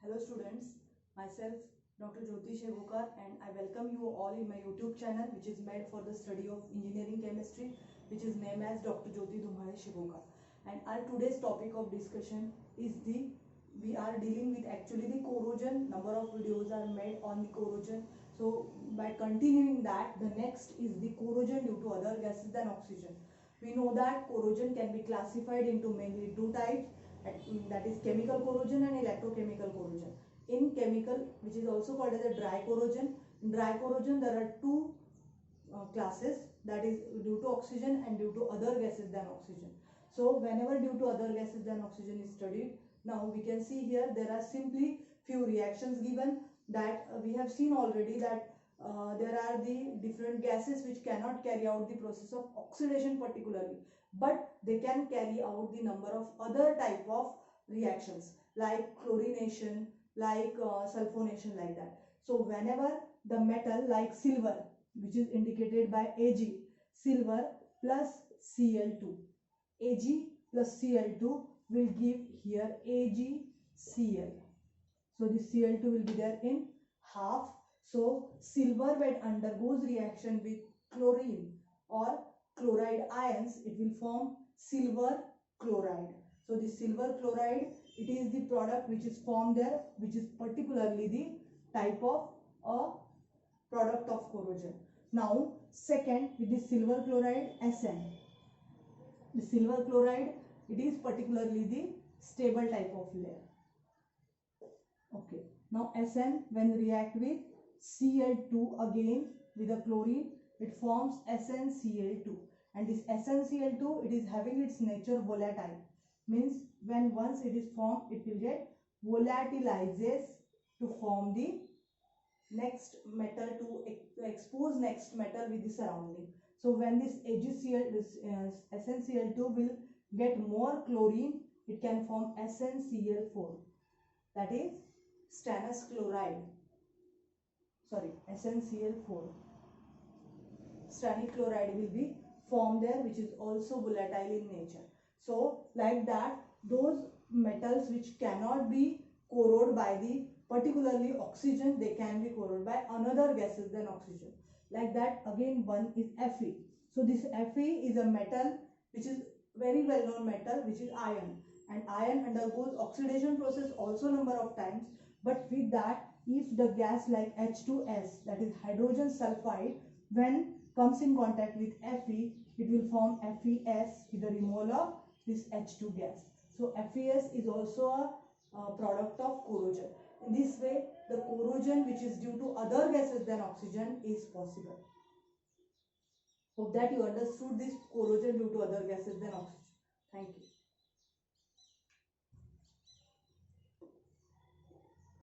Hello students, myself Dr. Jyoti Shevukar and I welcome you all in my YouTube channel which is made for the study of engineering chemistry, which is named as Dr. Jyoti Dhumale Shevukar. And our today's topic of discussion is we are dealing with actually the corrosion. Number of videos are made on the corrosion. So by continuing that, the next is the corrosion due to other gases than oxygen. We know that corrosion can be classified into mainly two types, that is chemical corrosion and electrochemical corrosion. In chemical, which is also called as a dry corrosion, in dry corrosion there are two classes, that is due to oxygen and due to other gases than oxygen. So whenever due to other gases than oxygen is studied, now we can see here there are simply few reactions given that we have seen already, that there are the different gases which cannot carry out the process of oxidation particularly, but they can carry out the number of other type of reactions like chlorination, like sulfonation, like that. So whenever the metal like silver, which is indicated by Ag, silver plus Cl2, Ag plus Cl2 will give here AgCl. So this Cl2 will be there in half. So silver, when undergoes reaction with chlorine or chloride ions, it will form silver chloride. So the silver chloride, it is the product which is formed there, which is particularly the type of a product of corrosion. Now second, with the silver chloride Sn. The silver chloride, it is particularly the stable type of layer. Okay. Now Sn, when react with Cl2 again with a chlorine, it forms SnCl2, and this SnCl2, it is having its nature volatile, means when once it is formed, it will get volatilizes to form the next metal, to expose next metal with the surrounding. So when this SnCl2 will get more chlorine, it can form SnCl4, that is stannous chloride, sorry, SnCl4. Stannic chloride will be formed there, which is also volatile in nature. So like that, those metals which cannot be corroded by the particularly oxygen, they can be corroded by another gases than oxygen. Like that, again one is Fe. So this Fe is a metal which is very well known metal, which is iron, and iron undergoes oxidation process also number of times. But with that, if the gas like H2S, that is hydrogen sulfide, when comes in contact with Fe, it will form FeS with the removal of this H2 gas. So FeS is also a product of corrosion. In this way, the corrosion which is due to other gases than oxygen is possible. Hope that you understood this corrosion due to other gases than oxygen. Thank you.